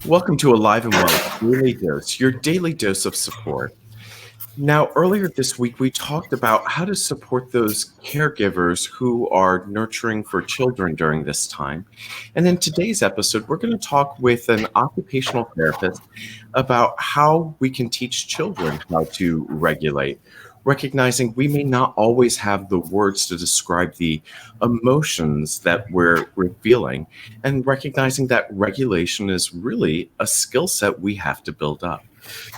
Welcome to Alive and Well Daily Dose, your daily dose of support. Now, earlier this week, we talked about how to support those caregivers who are nurturing for children during this time. And in today's episode, we're going to talk with an occupational therapist about how we can teach children how to regulate, recognizing we may not always have the words to describe the emotions that we're feeling, and recognizing that regulation is really a skill set we have to build up.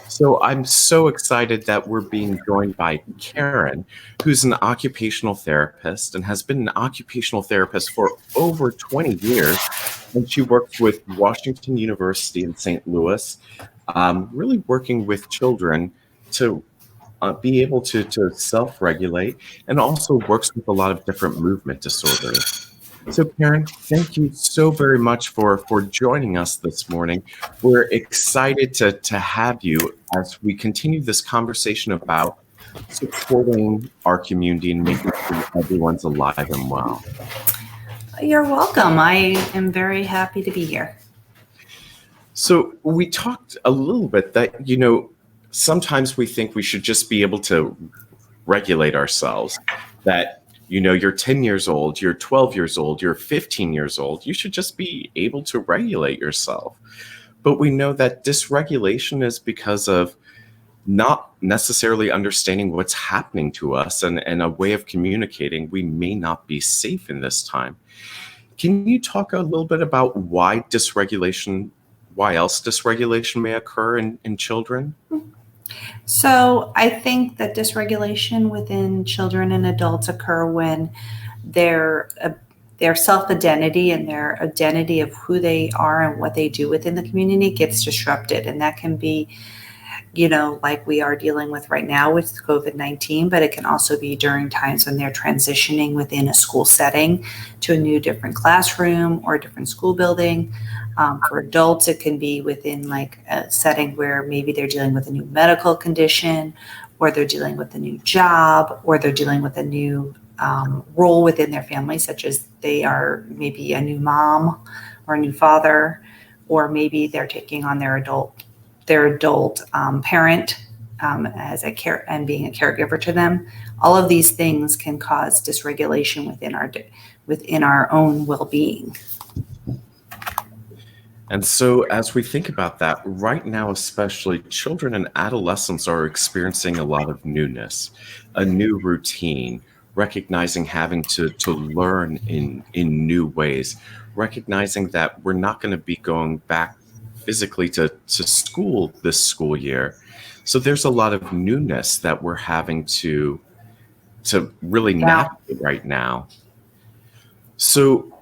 So I'm so excited that we're being joined by Karen, who's an occupational therapist and has been an occupational therapist for over 20 years. And she works with Washington University in St. Louis, really working with children to be able to self-regulate, and also works with a lot of different movement disorders. So, Karen, thank you so very much for joining us this morning. We're excited to have you as we continue this conversation about supporting our community and making sure everyone's alive and well. You're welcome. I am very happy to be here. So we talked a little bit that, sometimes we think we should just be able to regulate ourselves, that you're 10 years old, you're 12 years old, you're 15 years old. You should just be able to regulate yourself. But we know that dysregulation is because of not necessarily understanding what's happening to us, and a way of communicating we may not be safe in this time. Can you talk a little bit about why else dysregulation may occur in children? So I think that dysregulation within children and adults occur when their self-identity and their identity of who they are and what they do within the community gets disrupted. And that can be, like we are dealing with right now with COVID-19, but it can also be during times when they're transitioning within a school setting to a new different classroom or a different school building. For adults, it can be within like a setting where maybe they're dealing with a new medical condition, or they're dealing with a new job, or they're dealing with a new role within their family, such as they are maybe a new mom or a new father, or maybe they're taking on their adult parent as a care and being a caregiver to them. All of these things can cause dysregulation within our own well-being. And so as we think about that, right now, especially children and adolescents are experiencing a lot of newness, a new routine, recognizing having to learn in new ways, recognizing that we're not going to be going back physically to school this school year. So there's a lot of newness that we're having to really navigate right now. So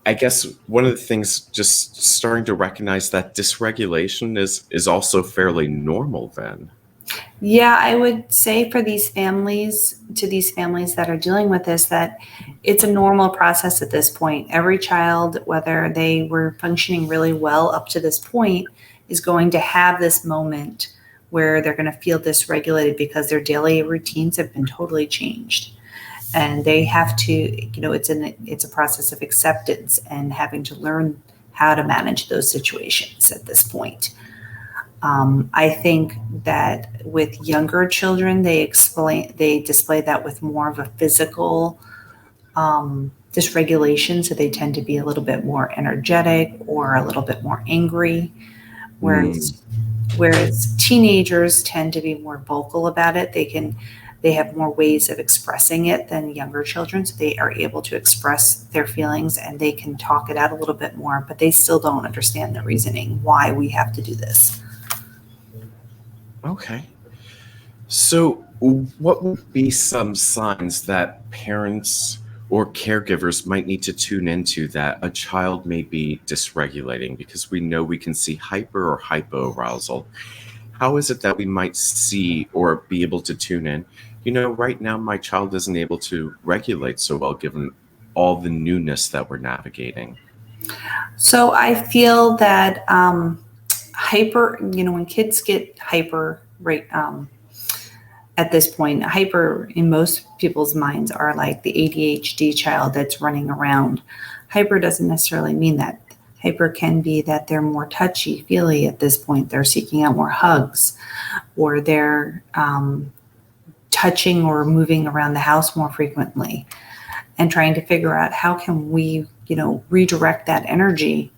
I guess one of the things, just starting to recognize that dysregulation is also fairly normal then. Yeah, I would say for these families that are dealing with this, that it's a normal process at this point. Every child, whether they were functioning really well up to this point, is going to have this moment where they're going to feel dysregulated because their daily routines have been totally changed. And they have to, it's a process of acceptance and having to learn how to manage those situations at this point. I think that with younger children, they display that with more of a physical dysregulation. So they tend to be a little bit more energetic or a little bit more angry, whereas teenagers tend to be more vocal about it. They have more ways of expressing it than younger children. So they are able to express their feelings and they can talk it out a little bit more, but they still don't understand the reasoning why we have to do this. Okay. So what would be some signs that parents or caregivers might need to tune into that a child may be dysregulating? Because we know we can see hyper or hypoarousal. How is it that we might see or be able to tune in? Right now my child isn't able to regulate so well given all the newness that we're navigating. So I feel that when kids get hyper, right, at this point, hyper in most people's minds are like the ADHD child that's running around. Hyper doesn't necessarily mean that. Hyper can be that they're more touchy-feely at this point. They're seeking out more hugs, or they're touching or moving around the house more frequently, and trying to figure out how can we, redirect that energy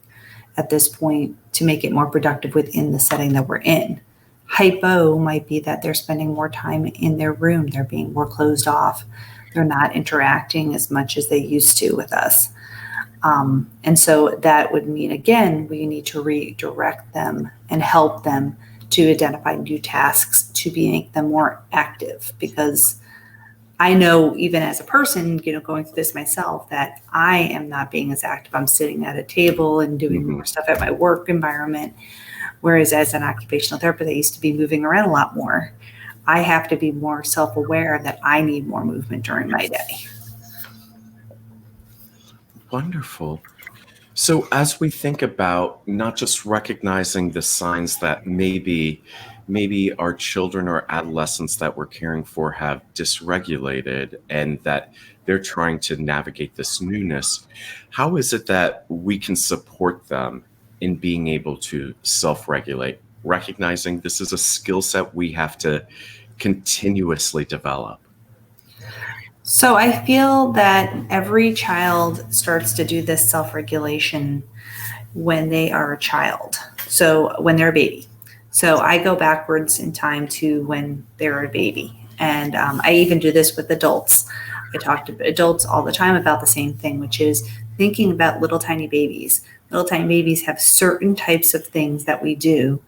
at this point to make it more productive within the setting that we're in. Hypo might be that they're spending more time in their room. They're being more closed off. They're not interacting as much as they used to with us. And so that would mean, again, we need to redirect them and help them to identify new tasks to make them more active. Because I know, even as a person, going through this myself, that I am not being as active. I'm sitting at a table and doing more stuff at my work environment. Whereas as an occupational therapist, I used to be moving around a lot more. I have to be more self-aware that I need more movement during my day. Wonderful. So as we think about not just recognizing the signs that maybe our children or adolescents that we're caring for have dysregulated and that they're trying to navigate this newness, how is it that we can support them in being able to self-regulate, recognizing this is a skill set we have to continuously develop? So I feel that every child starts to do this self-regulation when they are a child. So when they're a baby. So I go backwards in time to when they're a baby. And I even do this with adults. I talk to adults all the time about the same thing, which is thinking about little tiny babies. Little tiny babies have certain types of things that we do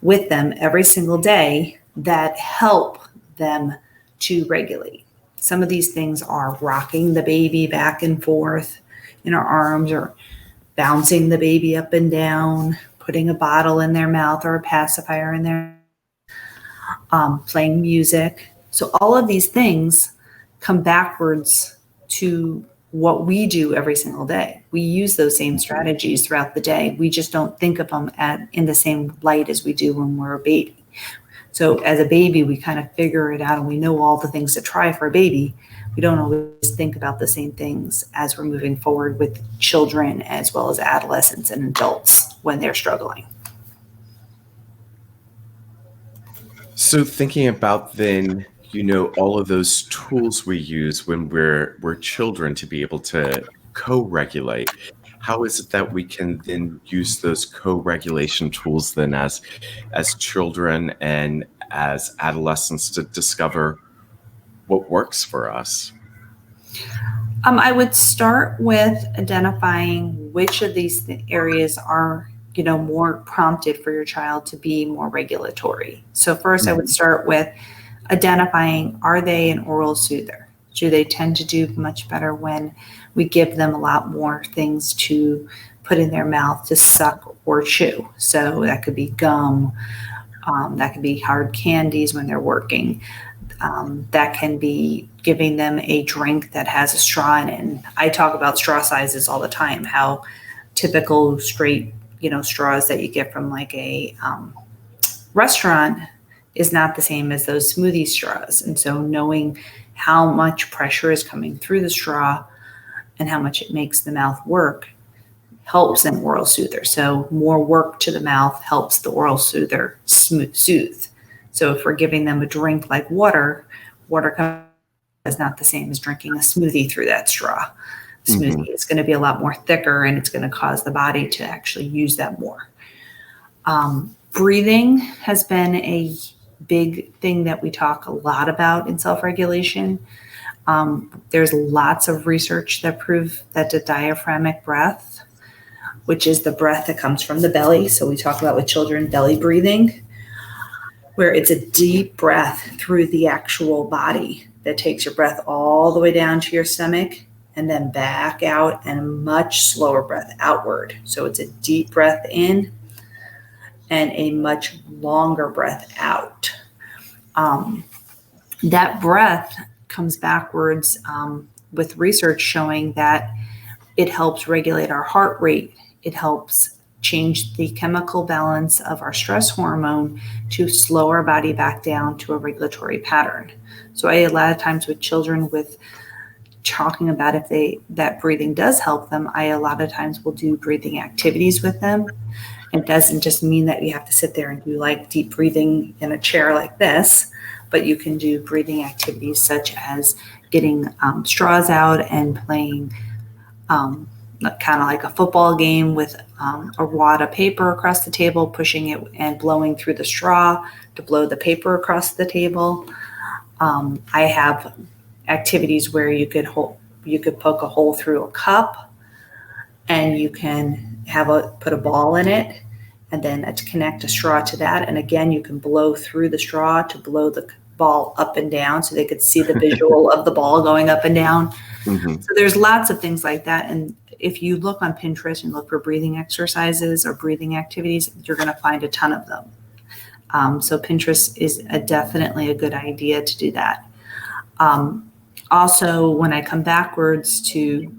with them every single day that help them to regulate. Some of these things are rocking the baby back and forth in our arms, or bouncing the baby up and down, putting a bottle in their mouth or a pacifier in their playing music. So all of these things come backwards to what we do every single day. We use those same strategies throughout the day. We just don't think of them in the same light as we do when we're a baby. So as a baby, we kind of figure it out and we know all the things to try for a baby. We don't always think about the same things as we're moving forward with children as well as adolescents and adults when they're struggling. So thinking about then, all of those tools we use when we're children to be able to co-regulate, how is it that we can then use those co-regulation tools then as children and as adolescents to discover what works for us? I would start with identifying which of these areas are, more prompted for your child to be more regulatory. So first, I would start with identifying, are they an oral soother? Do they tend to do much better when we give them a lot more things to put in their mouth to suck or chew? So that could be gum, that could be hard candies when they're working. That can be giving them a drink that has a straw in it. And I talk about straw sizes all the time, how typical straight, straws that you get from like a restaurant is not the same as those smoothie straws. And so knowing how much pressure is coming through the straw and how much it makes the mouth work helps an oral soother. So more work to the mouth helps the oral soother soothe. So if we're giving them a drink like water is not the same as drinking a smoothie through that straw. Smoothie is going to be a lot more thicker and it's going to cause the body to actually use that more. Breathing has been a big thing that we talk a lot about in self-regulation. There's lots of research that prove that the diaphragmatic breath, which is the breath that comes from the belly. So we talk about with children, belly breathing, where it's a deep breath through the actual body that takes your breath all the way down to your stomach and then back out, and a much slower breath outward. So it's a deep breath in and a much longer breath out. That breath comes backwards with research showing that it helps regulate our heart rate. It helps change the chemical balance of our stress hormone to slow our body back down to a regulatory pattern. So a lot of times with children with talking about if that breathing does help them, I a lot of times will do breathing activities with them. It doesn't just mean that you have to sit there and do like deep breathing in a chair like this, but you can do breathing activities such as getting straws out and playing kind of like a football game with a wad of paper across the table, pushing it and blowing through the straw to blow the paper across the table. I have activities where you could poke a hole through a cup, and you can put a ball in it, and then connect a straw to that. And again, you can blow through the straw to blow the ball up and down, so they could see the visual of the ball going up and down. Mm-hmm. So there's lots of things like that. And if you look on Pinterest and look for breathing exercises or breathing activities, you're going to find a ton of them. So Pinterest is definitely a good idea to do that. Also, when I come backwards to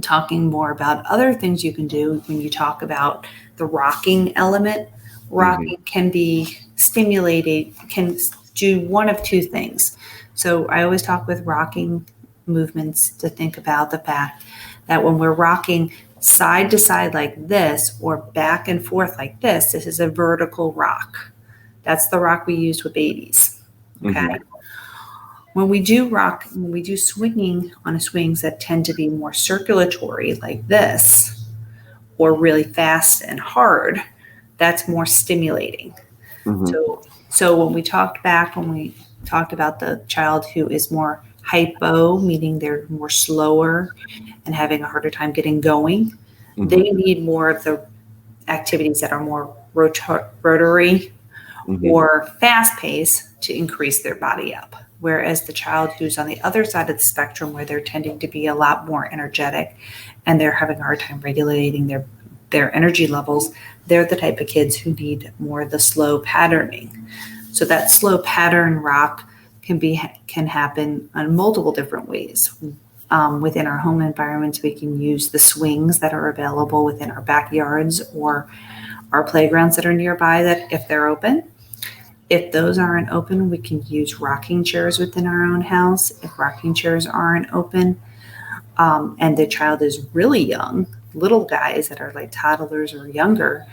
talking more about other things you can do, when you talk about the rocking element, rocking can be stimulated, can do one of two things. So I always talk with rocking movements to think about the fact that when we're rocking side to side like this or back and forth like this is a vertical rock. That's the rock we use with babies. Okay. Mm-hmm. When we do swinging on swings that tend to be more circulatory like this, or really fast and hard, that's more stimulating. Mm-hmm. So when we talked about the child who is more hypo, meaning they're more slower and having a harder time getting going, mm-hmm. they need more of the activities that are more rotary mm-hmm. or fast pace to increase their body up. Whereas the child who's on the other side of the spectrum, where they're tending to be a lot more energetic and they're having a hard time regulating their energy levels, they're the type of kids who need more of the slow patterning. So that slow pattern rock can happen on multiple different ways. Within our home environments, we can use the swings that are available within our backyards or our playgrounds that are nearby, that if they're open. If those aren't open, we can use rocking chairs within our own house. If rocking chairs aren't open, and the child is really young, little guys that are like toddlers or younger,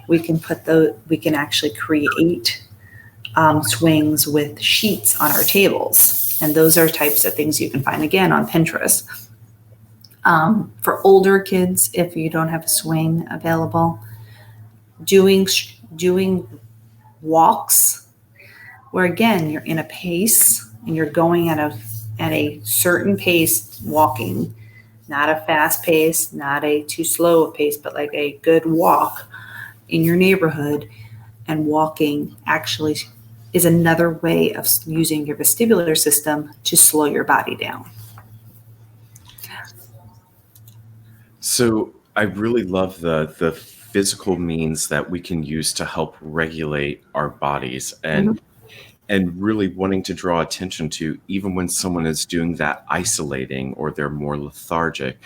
we can actually create swings with sheets on our tables. And those are types of things you can find again on Pinterest. For older kids, if you don't have a swing available, doing walks, where again, you're in a pace and you're going at a certain pace walking, not a fast pace, not a too slow a pace, but like a good walk in your neighborhood. And walking actually is another way of using your vestibular system to slow your body down. So I really love the physical means that we can use to help regulate our bodies, and mm-hmm. and really wanting to draw attention to, even when someone is doing that isolating or they're more lethargic,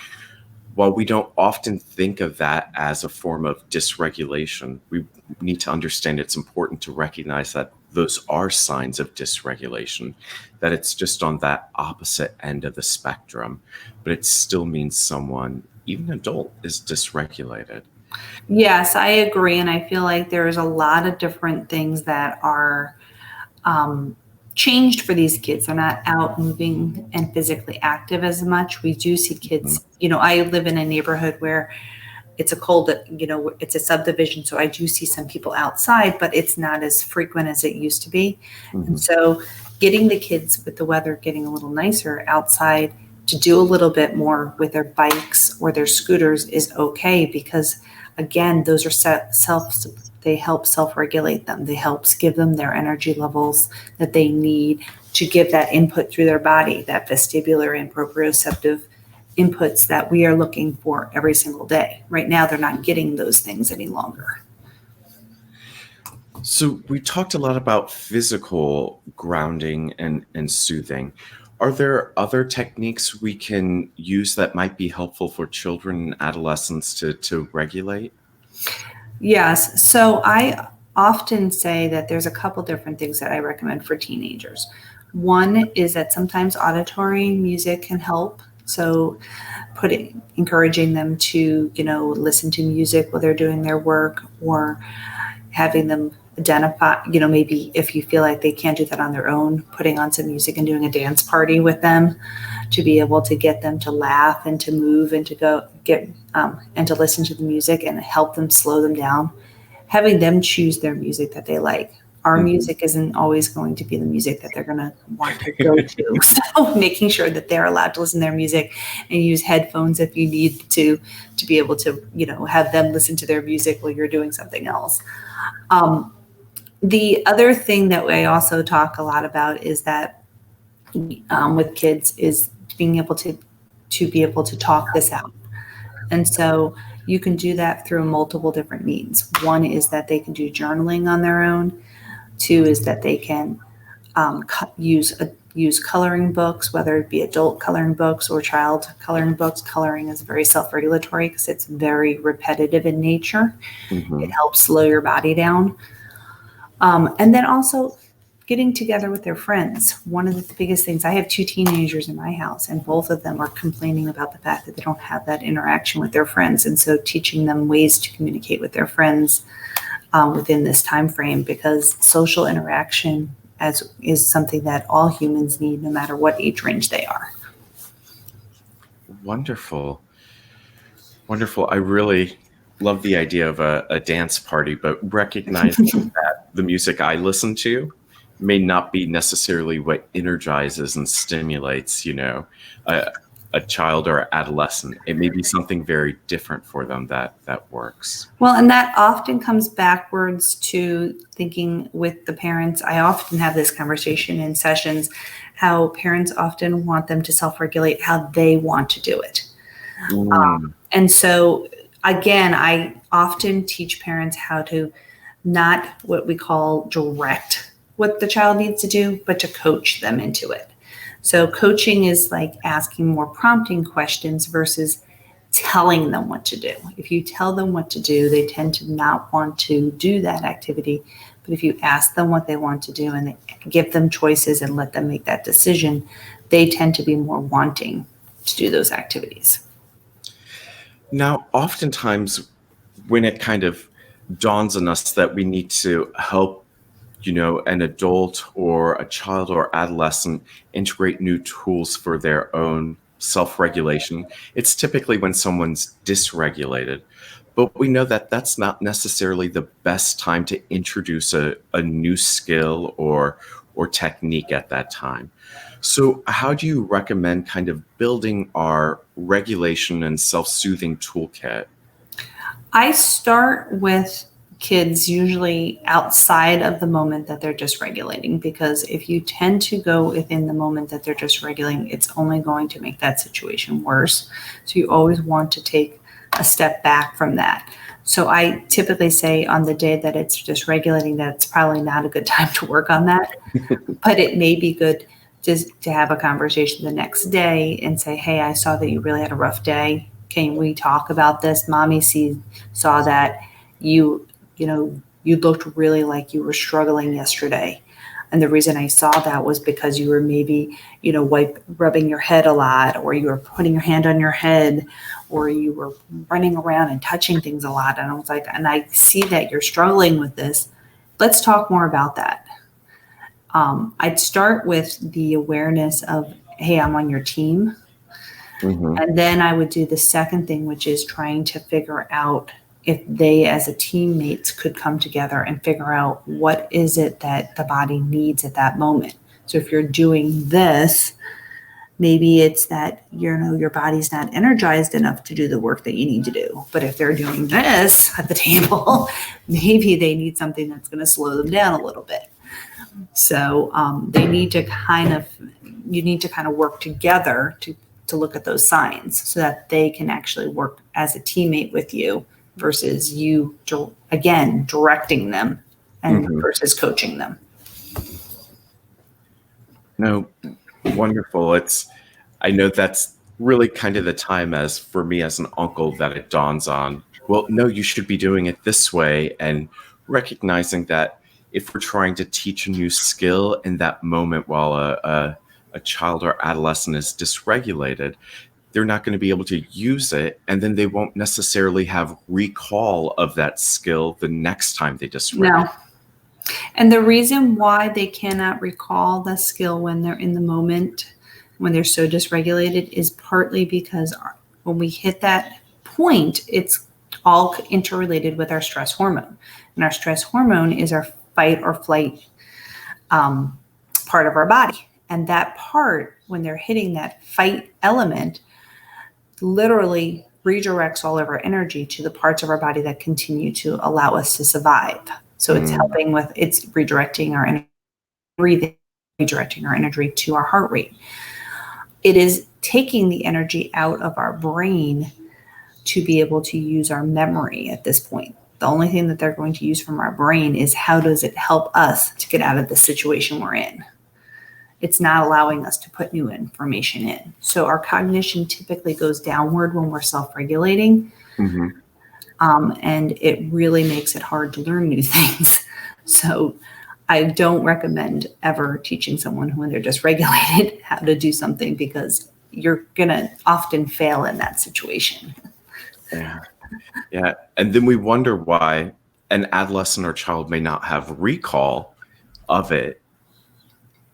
while we don't often think of that as a form of dysregulation, we need to understand it's important to recognize that those are signs of dysregulation, that it's just on that opposite end of the spectrum, but it still means someone, even an adult, is dysregulated. Yes, I agree. And I feel like there's a lot of different things that are changed for these kids. They're not out moving and physically active as much. We do see kids, mm-hmm. I live in a neighborhood where it's it's a subdivision. So I do see some people outside, but it's not as frequent as it used to be. Mm-hmm. And so getting the kids, with the weather getting a little nicer, outside to do a little bit more with their bikes or their scooters is okay, because again, those are they help self-regulate them. They help give them their energy levels that they need to give that input through their body, that vestibular and proprioceptive inputs that we are looking for every single day. Right now, they're not getting those things any longer. So we talked a lot about physical grounding and soothing. Are there other techniques we can use that might be helpful for children and adolescents to regulate? Yes. So I often say that there's a couple different things that I recommend for teenagers. One is that sometimes auditory music can help. So encouraging them to, listen to music while they're doing their work, or having them identify, maybe if you feel like they can't do that on their own, putting on some music and doing a dance party with them to be able to get them to laugh and to move and to and to listen to the music and help them slow them down. Having them choose their music that they like. Our music isn't always going to be the music that they're going to want to go to. So making sure that they're allowed to listen to their music and use headphones if you need to be able to, have them listen to their music while you're doing something else. The other thing that I also talk a lot about is that with kids is being able to be able to talk this out. And so you can do that through multiple different means. One is that they can do journaling on their own. Two is that they can use coloring books, whether it be adult coloring books or child coloring books. Coloring is very self-regulatory because it's very repetitive in nature. It helps slow your body down. And then also getting together with their friends. One of the biggest things, I have 2 teenagers in my house, and both of them are complaining about the fact that they don't have that interaction with their friends. And so teaching them ways to communicate with their friends within this time frame, because social interaction is something that all humans need, no matter what age range they are. Wonderful. Wonderful. I really love the idea of a dance party, but recognizing that the music I listen to may not be necessarily what energizes and stimulates, a child or adolescent. It may be something very different for them that works. Well, and that often comes backwards to thinking with the parents. I often have this conversation in sessions, how parents often want them to self-regulate how they want to do it. And so, again, I often teach parents how to not what we call direct what the child needs to do, but to coach them into it. So coaching is like asking more prompting questions versus telling them what to do. If you tell them what to do, they tend to not want to do that activity. But if you ask them what they want to do and give them choices and let them make that decision, they tend to be more wanting to do those activities. Now, oftentimes when it kind of dawns on us that we need to help an adult or a child or adolescent integrate new tools for their own self-regulation, it's typically when someone's dysregulated. But we know that that's not necessarily the best time to introduce a new skill or technique at that time. So how do you recommend kind of building our regulation and self-soothing toolkit? I start with kids usually outside of the moment that they're dysregulating, because if you tend to go within the moment that they're dysregulating, it's only going to make that situation worse. So you always want to take a step back from that. So I typically say on the day that it's dysregulating, that it's probably not a good time to work on that, but it may be good just to have a conversation the next day and say, hey, I saw that you really had a rough day. Can we talk about this? Mommy saw that you looked really like you were struggling yesterday. And the reason I saw that was because you were maybe, rubbing your head a lot, or you were putting your hand on your head, or you were running around and touching things a lot. And I was like, and I see that you're struggling with this. Let's talk more about that. I'd start with the awareness of, hey, I'm on your team. And then I would do the second thing, which is trying to figure out if they as a teammates could come together and figure out what is it that the body needs at that moment. So if you're doing this, maybe it's that, your body's not energized enough to do the work that you need to do. But if they're doing this at the table, maybe they need something that's going to slow them down a little bit. So you need to kind of work together to look at those signs so that they can actually work as a teammate with you, versus you, again, directing them and versus coaching them. No, wonderful. I know that's really kind of the time as for me as an uncle that it dawns on, well, no, you should be doing it this way, and recognizing that if we're trying to teach a new skill in that moment while a child or adolescent is dysregulated, they're not going to be able to use it, and then they won't necessarily have recall of that skill the next time they dysregulate. No. And the reason why they cannot recall the skill when they're in the moment, when they're so dysregulated, is partly because when we hit that point, it's all interrelated with our stress hormone. And our stress hormone is our fight or flight part of our body. And that part, when they're hitting that fight element, literally redirects all of our energy to the parts of our body that continue to allow us to survive. So it's helping with, it's redirecting our energy, breathing, redirecting our energy to our heart rate. It is taking the energy out of our brain to be able to use our memory at this point. The only thing that they're going to use from our brain is how does it help us to get out of the situation we're in. It's not allowing us to put new information in. So our cognition typically goes downward when we're self-regulating. Mm-hmm. And it really makes it hard to learn new things. So I don't recommend ever teaching someone when they're dysregulated how to do something, because you're going to often fail in that situation. Yeah. And then we wonder why an adolescent or child may not have recall of it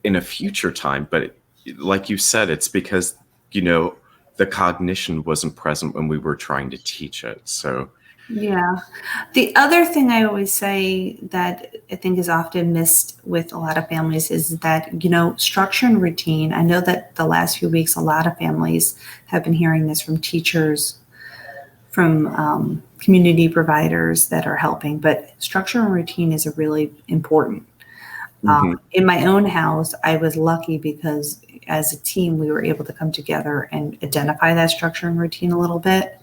in a future time. But like you said, it's because, the cognition wasn't present when we were trying to teach it. So yeah. The other thing I always say that I think is often missed with a lot of families is that, structure and routine. I know that the last few weeks, a lot of families have been hearing this from teachers, from community providers that are helping, but structure and routine is really important. In my own house, I was lucky because as a team, we were able to come together and identify that structure and routine a little bit.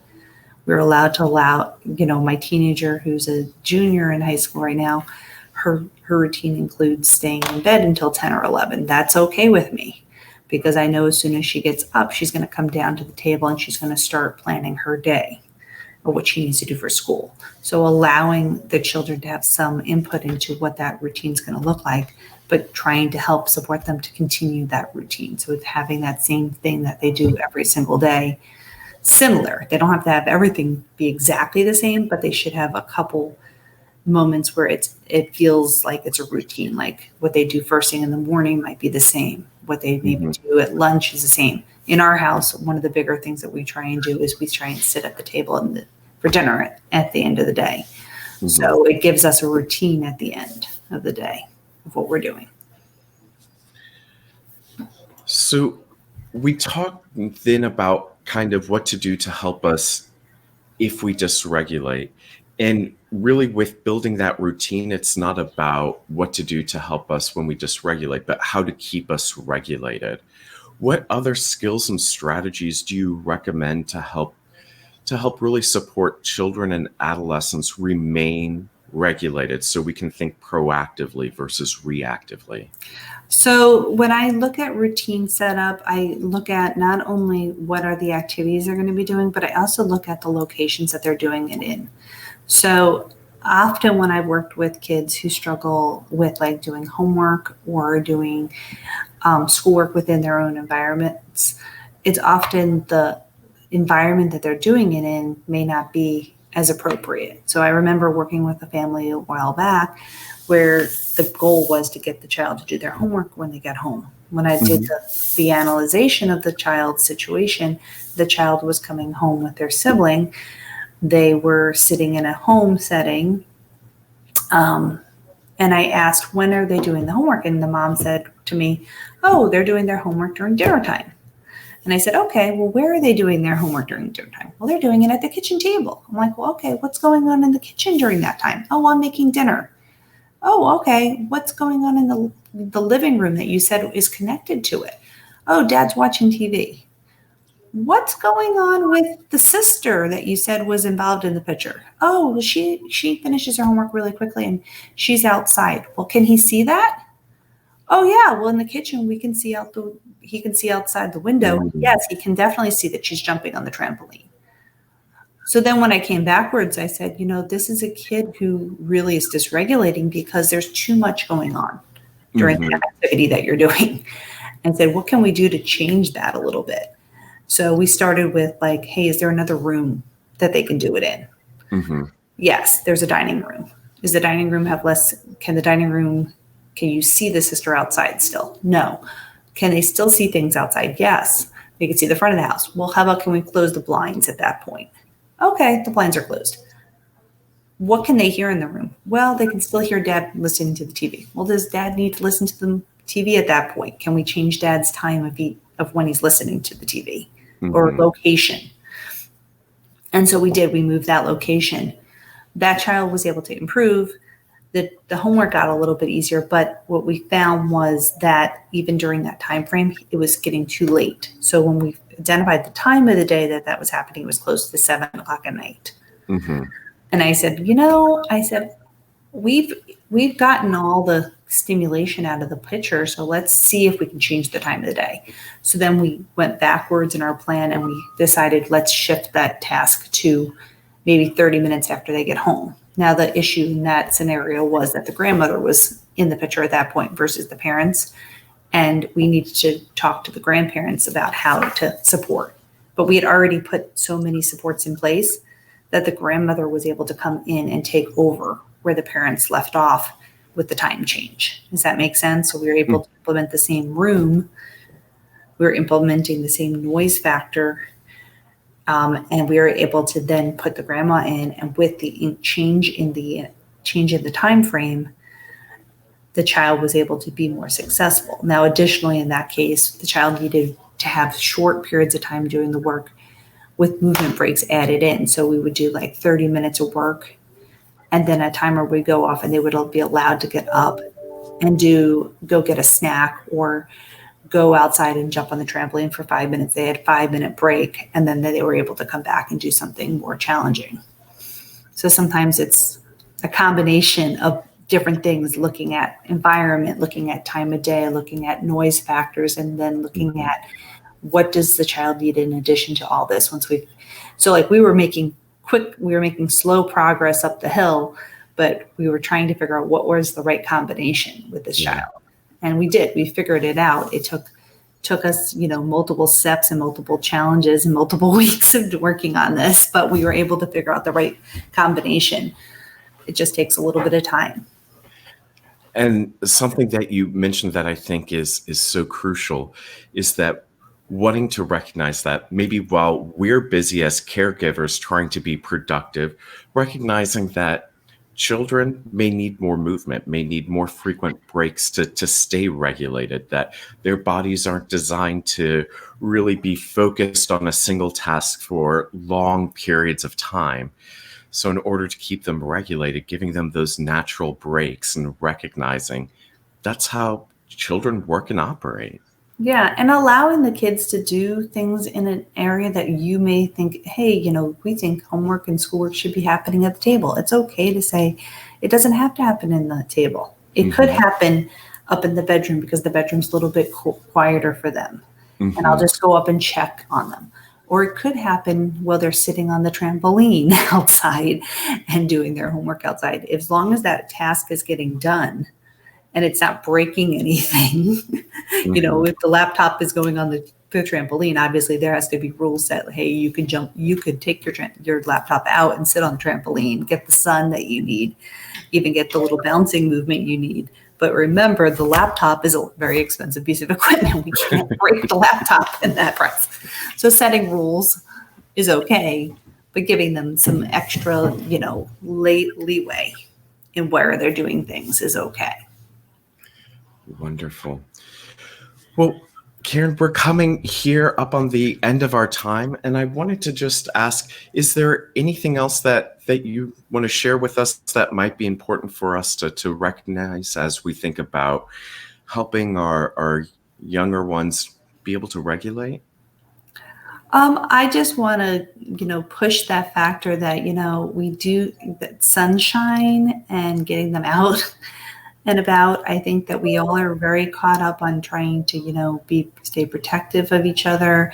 We were allowed to my teenager who's a junior in high school right now, her routine includes staying in bed until 10 or 11. That's okay with me, because I know as soon as she gets up, she's going to come down to the table and she's going to start planning her day or what she needs to do for school. So allowing the children to have some input into what that routine is going to look like, but trying to help support them to continue that routine. So it's having that same thing that they do every single day, similar. They don't have to have everything be exactly the same, but they should have a couple moments where it feels like it's a routine. Like what they do first thing in the morning might be the same. What they maybe do at lunch is the same. In our house, one of the bigger things that we try and do is we try and sit at the table for dinner at the end of the day. Mm-hmm. So it gives us a routine at the end of the day of what we're doing. So we talked then about kind of what to do to help us if we dysregulate. And really with building that routine, it's not about what to do to help us when we dysregulate, but how to keep us regulated. What other skills and strategies do you recommend to help really support children and adolescents remain regulated so we can think proactively versus reactively? So when I look at routine setup, I look at not only what are the activities they're going to be doing, but I also look at the locations that they're doing it in. So often when I've worked with kids who struggle with like doing homework or doing schoolwork within their own environments, it's often the environment that they're doing it in may not be as appropriate. So I remember working with a family a while back where the goal was to get the child to do their homework when they got home. When I did the analyzation of the child's situation, the child was coming home with their sibling. They were sitting in a home setting. And I asked, when are they doing the homework? And the mom said to me, oh, they're doing their homework during dinner time. And I said, okay, well, where are they doing their homework during dinner time? Well, they're doing it at the kitchen table. I'm like, well, okay, what's going on in the kitchen during that time? Oh, I'm making dinner. Oh, okay, what's going on in the living room that you said is connected to it? Oh, Dad's watching TV. What's going on with the sister that you said was involved in the picture? Oh, she finishes her homework really quickly and she's outside. Well, can he see that? Oh yeah, well in the kitchen he can see outside the window. Yes, he can definitely see that she's jumping on the trampoline. So then when I came backwards, I said, this is a kid who really is dysregulating because there's too much going on during the activity that you're doing. And said, what can we do to change that a little bit? So we started with like, hey, is there another room that they can do it in? Mm-hmm. Yes, there's a dining room. Does the dining room have less? Can you see the sister outside still? No. Can they still see things outside? Yes. They can see the front of the house. Well, how about can we close the blinds at that point? Okay, the blinds are closed. What can they hear in the room? Well, they can still hear dad listening to the TV. Well, does dad need to listen to the TV at that point? Can we change dad's time of when he's listening to the TV or location? And so we did. We moved that location. That child was able to improve. The homework got a little bit easier, but what we found was that even during that time frame, it was getting too late. So when we identified the time of the day that was happening, it was close to 7:00 at night. Mm-hmm. And I said, we've gotten all the stimulation out of the picture, so let's see if we can change the time of the day. So then we went backwards in our plan and we decided let's shift that task to maybe 30 minutes after they get home. Now the issue in that scenario was that the grandmother was in the picture at that point versus the parents, and we needed to talk to the grandparents about how to support. But we had already put so many supports in place that the grandmother was able to come in and take over where the parents left off with the time change. Does that make sense? So we were able to implement the same room. We were implementing the same noise factor. And we were able to then put the grandma in, and with the change in the time frame, the child was able to be more successful. Now, additionally, in that case, the child needed to have short periods of time doing the work with movement breaks added in. So we would do like 30 minutes of work, and then a timer would go off and they would be allowed to get up and go get a snack or go outside and jump on the trampoline for 5 minutes. They had a 5-minute break, and then they were able to come back and do something more challenging. So sometimes it's a combination of different things, looking at environment, looking at time of day, looking at noise factors, and then looking at what does the child need in addition to all this. We were making slow progress up the hill, but we were trying to figure out what was the right combination with this child. And we did. We figured it out. It took us, multiple steps and multiple challenges and multiple weeks of working on this, but we were able to figure out the right combination. It just takes a little bit of time. And something that you mentioned that I think is so crucial is that wanting to recognize that maybe while we're busy as caregivers trying to be productive, recognizing that children may need more movement, may need more frequent breaks to stay regulated, that their bodies aren't designed to really be focused on a single task for long periods of time. So in order to keep them regulated, giving them those natural breaks and recognizing that's how children work and operate. Yeah, and allowing the kids to do things in an area that you may think, hey, we think homework and schoolwork should be happening at the table. It's okay to say it doesn't have to happen in the table. It could happen up in the bedroom because the bedroom's a little bit quieter for them. And I'll just go up and check on them. Or it could happen while they're sitting on the trampoline outside and doing their homework outside. As long as that task is getting done, and it's not breaking anything. If the laptop is going on the trampoline, obviously there has to be rules that, hey, you could take your laptop out and sit on the trampoline, get the sun that you need, even get the little bouncing movement you need. But remember, the laptop is a very expensive piece of equipment. We can't break the laptop in that price. So setting rules is okay, but giving them some extra, leeway in where they're doing things is okay. Wonderful. Well, Karen, we're coming here up on the end of our time, and I wanted to just ask, is there anything else that you want to share with us that might be important for us to recognize as we think about helping our younger ones be able to regulate? I just want to, push that factor that, we do that sunshine and getting them out and about. I think that we all are very caught up on trying to, stay protective of each other,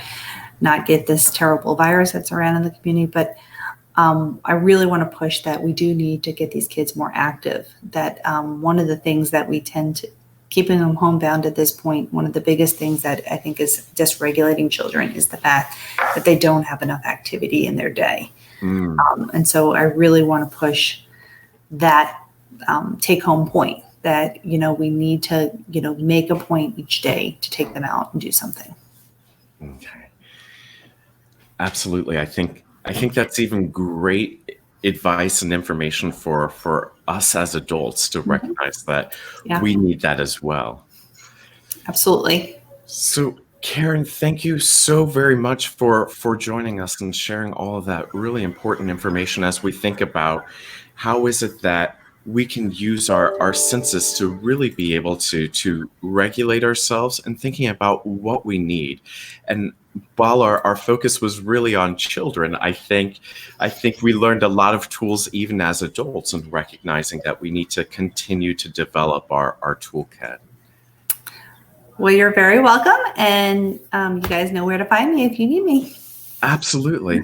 not get this terrible virus that's around in the community. But I really want to push that we do need to get these kids more active. That one of the things that we tend to, keeping them homebound at this point, one of the biggest things that I think is dysregulating children is the fact that they don't have enough activity in their day. And so I really want to push that take-home point that, we need to, make a point each day to take them out and do something. Okay. Absolutely. I think that's even great advice and information for us as adults to recognize that we need that as well. Absolutely. So, Karen, thank you so very much for joining us and sharing all of that really important information as we think about how is it that we can use our senses to really be able to regulate ourselves and thinking about what we need. And while our focus was really on children, I think we learned a lot of tools even as adults and recognizing that we need to continue to develop our toolkit. Well, you're very welcome. And you guys know where to find me if you need me. Absolutely.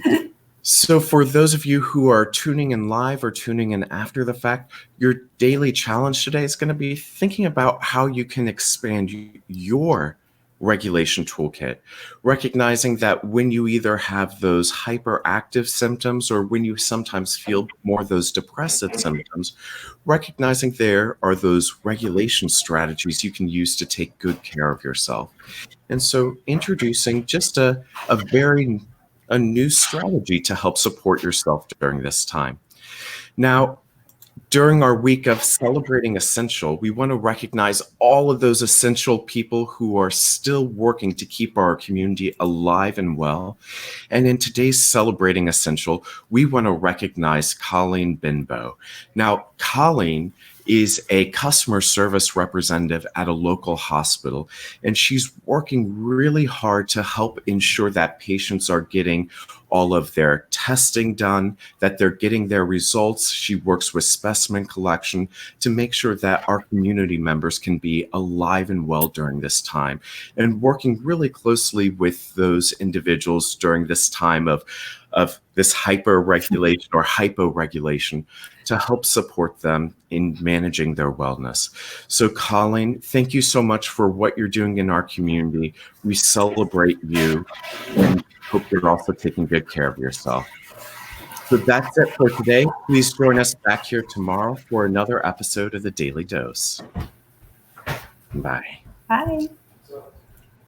So for those of you who are tuning in live or tuning in after the fact, your daily challenge today is going to be thinking about how you can expand your regulation toolkit, recognizing that when you either have those hyperactive symptoms or when you sometimes feel more of those depressive symptoms, recognizing there are those regulation strategies you can use to take good care of yourself. And so introducing just a new strategy to help support yourself during this time. Now, during our week of celebrating essential, we want to recognize all of those essential people who are still working to keep our community alive and well. And in today's celebrating essential, we want to recognize Colleen Binbo. Now, Colleen is a customer service representative at a local hospital, and she's working really hard to help ensure that patients are getting all of their testing done, that they're getting their results. She works with specimen collection to make sure that our community members can be alive and well during this time, and working really closely with those individuals during this time of this hyper-regulation or hypo-regulation to help support them in managing their wellness. So Colleen, thank you so much for what you're doing in our community. We celebrate you and hope you're also taking good care of yourself. So that's it for today. Please join us back here tomorrow for another episode of The Daily Dose. Bye. Bye.